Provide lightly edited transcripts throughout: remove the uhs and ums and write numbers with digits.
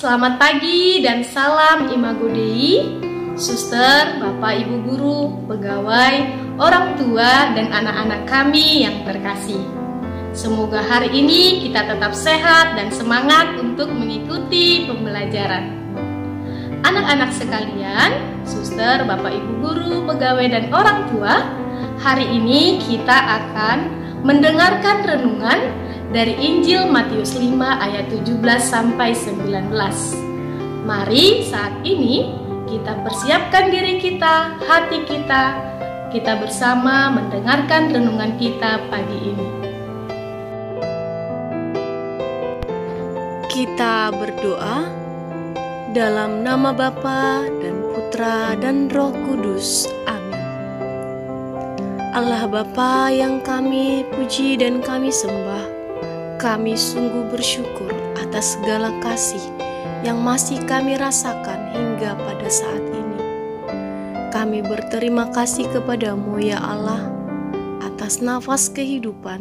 Selamat pagi dan salam Imago Dei, suster, bapak, ibu guru, pegawai, orang tua, dan anak-anak kami yang terkasih. Semoga hari ini kita tetap sehat dan semangat untuk mengikuti pembelajaran. Anak-anak sekalian, suster, bapak, ibu guru, pegawai, dan orang tua, hari ini kita akan mendengarkan renungan dari Injil Matius 5 ayat 17 sampai 19. Mari saat ini kita persiapkan diri kita, hati kita bersama mendengarkan renungan kita pagi ini. Kita berdoa dalam nama Bapa dan Putra dan Roh Kudus. Amin. Allah Bapa yang kami puji dan kami sembah, kami sungguh bersyukur atas segala kasih yang masih kami rasakan hingga pada saat ini. Kami berterima kasih kepadamu ya Allah, atas nafas kehidupan,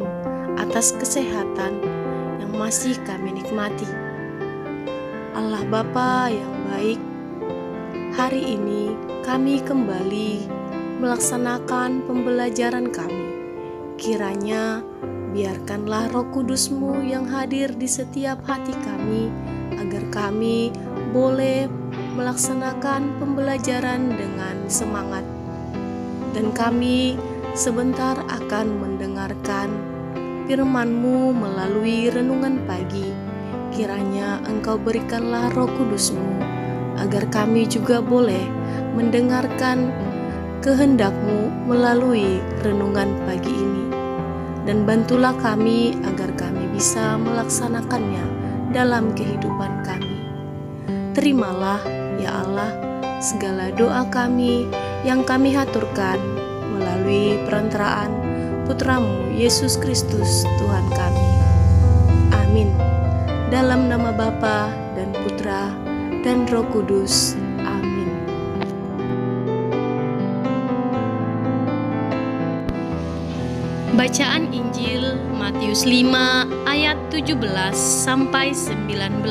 atas kesehatan yang masih kami nikmati. Allah Bapa yang baik, hari ini kami kembali melaksanakan pembelajaran kami. Kiranya biarkanlah Roh Kudus-Mu yang hadir di setiap hati kami, agar kami boleh melaksanakan pembelajaran dengan semangat. Dan kami sebentar akan mendengarkan firman-Mu melalui renungan pagi. Kiranya Engkau berikanlah Roh Kudus-Mu, agar kami juga boleh mendengarkan kehendak-Mu melalui renungan pagi ini. Dan bantulah kami agar kami bisa melaksanakannya dalam kehidupan kami. Terimalah ya Allah segala doa kami yang kami haturkan melalui perantaraan Putra-Mu Yesus Kristus Tuhan kami. Amin. Dalam nama Bapa dan Putra dan Roh Kudus. Amin. Bacaan Injil Matius 5 ayat 17 sampai 19.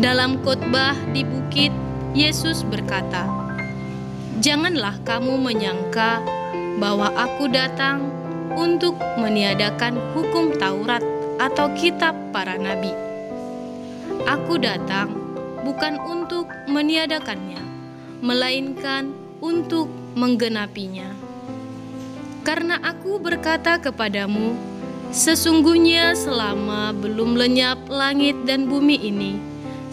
Dalam khotbah di bukit, Yesus berkata, "Janganlah kamu menyangka bahwa aku datang untuk meniadakan hukum Taurat atau kitab para nabi. Aku datang bukan untuk meniadakannya, melainkan untuk menggenapinya. Karena aku berkata kepadamu, sesungguhnya selama belum lenyap langit dan bumi ini,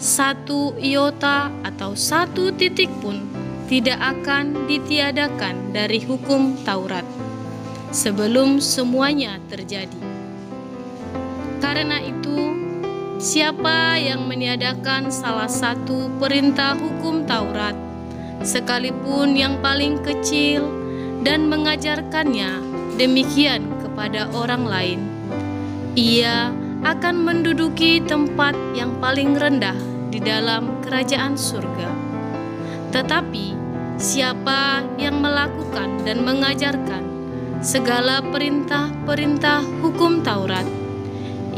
satu iota atau satu titik pun tidak akan ditiadakan dari hukum Taurat, sebelum semuanya terjadi. Karena itu, siapa yang meniadakan salah satu perintah hukum Taurat, sekalipun yang paling kecil, dan mengajarkannya demikian kepada orang lain, ia akan menduduki tempat yang paling rendah di dalam kerajaan surga. Tetapi siapa yang melakukan dan mengajarkan segala perintah-perintah hukum Taurat,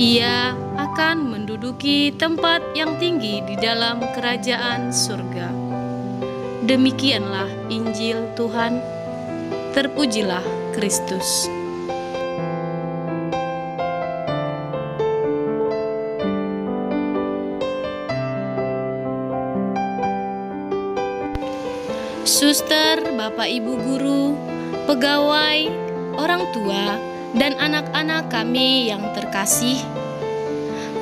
ia akan menduduki tempat yang tinggi di dalam kerajaan surga." Demikianlah Injil Tuhan. Terpujilah Kristus. Suster, bapak, ibu guru, pegawai, orang tua, dan anak-anak kami yang terkasih,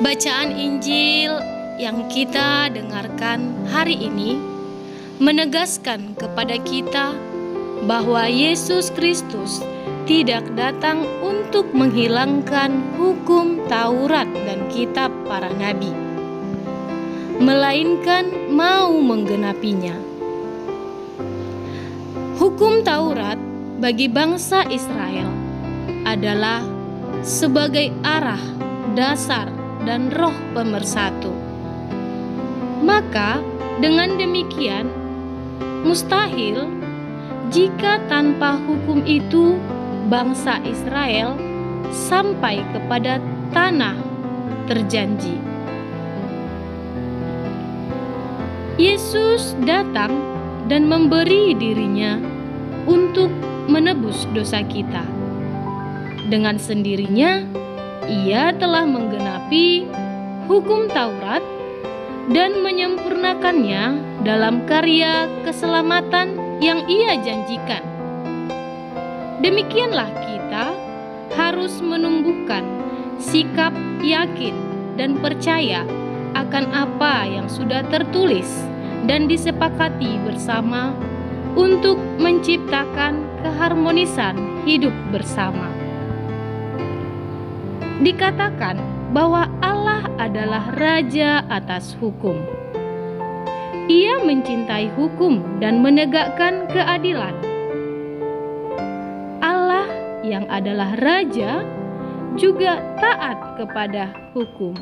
bacaan Injil yang kita dengarkan hari ini menegaskan kepada kita bahwa Yesus Kristus tidak datang untuk menghilangkan hukum Taurat dan kitab para nabi, melainkan mau menggenapinya. Hukum Taurat bagi bangsa Israel adalah sebagai arah, dasar, dan roh pemersatu. Maka dengan demikian mustahil jika tanpa hukum itu bangsa Israel sampai kepada tanah terjanji. Yesus datang dan memberi dirinya untuk menebus dosa kita. Dengan sendirinya, Ia telah menggenapi hukum Taurat dan menyempurnakannya dalam karya keselamatan yang Ia janjikan. Demikianlah kita harus menumbuhkan sikap yakin dan percaya akan apa yang sudah tertulis dan disepakati bersama untuk menciptakan keharmonisan hidup bersama. Dikatakan bahwa Allah adalah Raja atas hukum. Ia mencintai hukum dan menegakkan keadilan. Allah yang adalah Raja juga taat kepada hukum.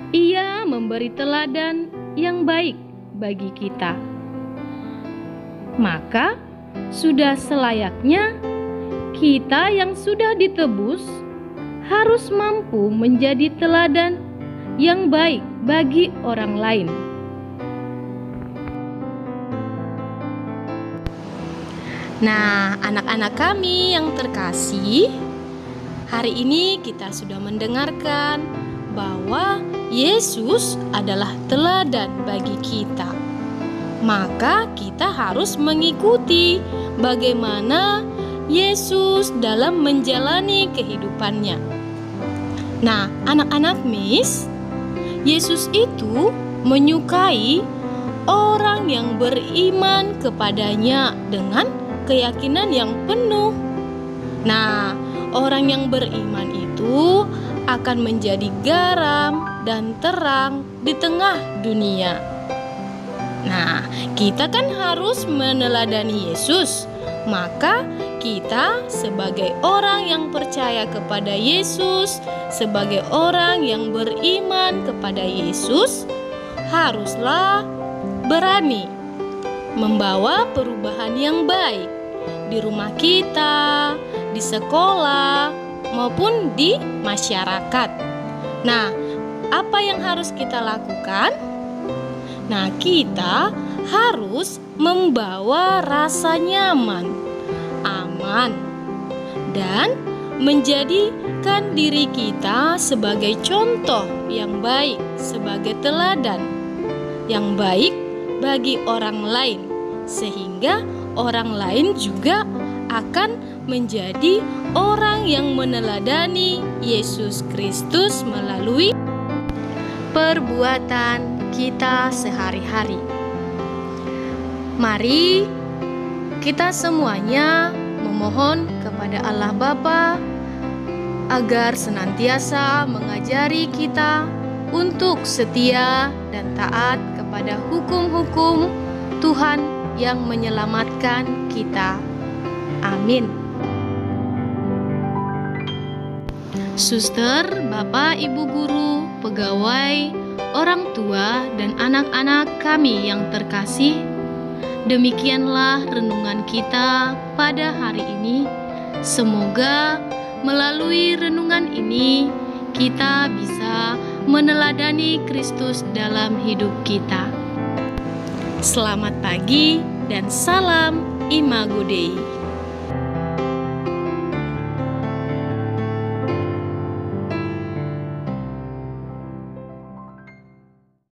Ia memberi teladan yang baik bagi kita. Maka sudah selayaknya kita yang sudah ditebus harus mampu menjadi teladan yang baik bagi orang lain. Nah, anak-anak kami yang terkasih, hari ini kita sudah mendengarkan bahwa Yesus adalah teladan bagi kita. Maka kita harus mengikuti bagaimana Yesus dalam menjalani kehidupannya. Nah, anak-anak Miss, Yesus itu menyukai orang yang beriman kepadanya dengan keyakinan yang penuh. Nah, orang yang beriman itu akan menjadi garam dan terang di tengah dunia. Nah, kita kan harus meneladani Yesus. Maka kita sebagai orang yang percaya kepada Yesus, sebagai orang yang beriman kepada Yesus, haruslah berani membawa perubahan yang baik di rumah kita, di sekolah, maupun di masyarakat. Nah, apa yang harus kita lakukan? Nah, kita harus membawa rasa nyaman, aman, dan menjadikan diri kita sebagai contoh yang baik, sebagai teladan yang baik bagi orang lain, sehingga orang lain juga akan menjadi orang yang meneladani Yesus Kristus melalui perbuatan kita sehari-hari. Mari kita semuanya memohon kepada Allah Bapa agar senantiasa mengajari kita untuk setia dan taat kepada hukum-hukum Tuhan yang menyelamatkan kita. Amin. Suster, Bapak, Ibu guru, pegawai, orang tua, dan anak-anak kami yang terkasih, demikianlah renungan kita pada hari ini. Semoga melalui renungan ini kita bisa meneladani Kristus dalam hidup kita. Selamat pagi dan salam Imago Dei.